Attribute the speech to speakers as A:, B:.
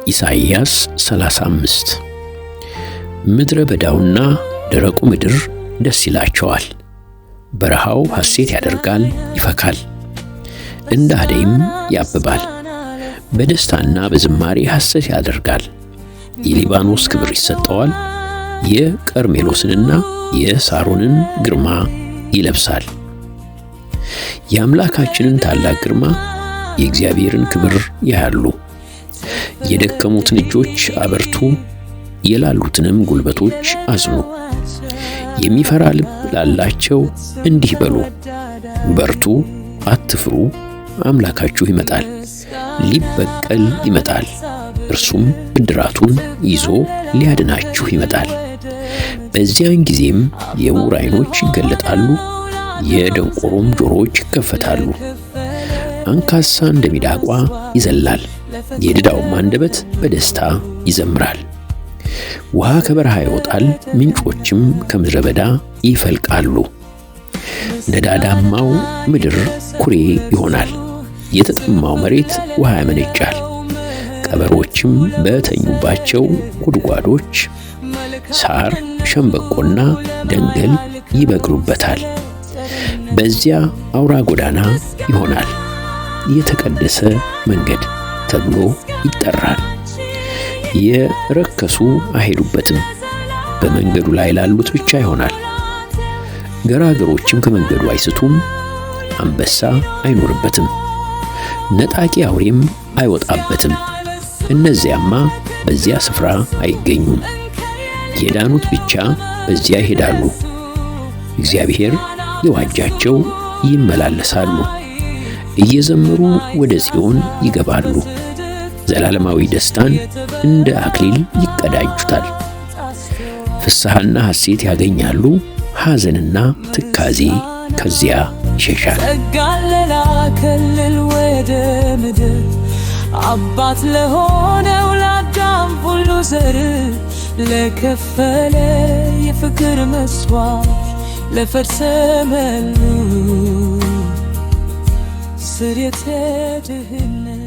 A: ኢሳይያስ 35 ምድረ በዳውና ደረቁ ምድር ደስ ይላቸዋል፣ በረሃው ሐሴት ያደርጋል ይፈካል፣ እንደ አደይም ያብባል፣ በደስታና በዝማሬ ሐሴት ያደርጋል። የሊባኖስ ክብር ይሰጠዋል፣ የቀርሜሎስንና የሳሮንን ግርማ ይለብሳል። የአምላካችንን ታላቅ ግርማ የእግዚአብሔርን ክብር ያያሉ። የደከሙትን እጆች አበርቱ፣ የላሉትንም ጉልበቶች አጽኑ። የሚፈራ ልብ ላላቸው እንዲህ በሉ፣ በርቱ፣ አትፍሩ፣ አምላካችሁ ይመጣል፣ ሊበቀል ይመጣል፣ እርሱም ብድራቱን ይዞ ሊያድናችሁ ይመጣል። በዚያን ጊዜም የዕውር ዓይኖች ይገለጣሉ፣ የደንቆሮም ጆሮዎች ይከፈታሉ። አንካሳ እንደ ሚዳቋ ይዘላል፣ የድዳውም አንደበት በደስታ ይዘምራል። ውሃ ከበረሃ ይወጣል፣ ምንጮችም ከምድረ በዳ ይፈልቃሉ። ነዳዳማው ምድር ኩሬ ይሆናል፣ የተጠማው መሬት ውሃ ያመነጫል። ቀበሮችም በተኙባቸው ጉድጓዶች ሳር፣ ሸምበቆና ደንገል ይበቅሉበታል። በዚያ አውራ ጎዳና ይሆናል፣ የተቀደሰ መንገድ ተብሎ ይጠራል። የረከሱ አይሄዱበትም፣ በመንገዱ ላይ ላሉት ብቻ ይሆናል። ገራገሮችም ከመንገዱ አይስቱም፣ አንበሳ አይኖርበትም፣ ነጣቂ አውሬም አይወጣበትም። እነዚያማ በዚያ ስፍራ አይገኙም። የዳኑት ብቻ በዚያ ይሄዳሉ። እግዚአብሔር የዋጃቸው ይመላለሳሉ፣ እየዘመሩ ወደ ጽዮን ይገባሉ። ዘላለማዊ ደስታን እንደ አክሊል ይቀዳጁታል። ፍስሐና ሐሴት ያገኛሉ፣ ሐዘንና ትካዜ ከዚያ ይሸሻል። ጸጋለላከልል ወደ ምድር አባት ለሆነው ለአዳም ሁሉ ዘር ለከፈለ የፍቅር መስዋዕት ለፈጸመሉ ስርየተ ድህነት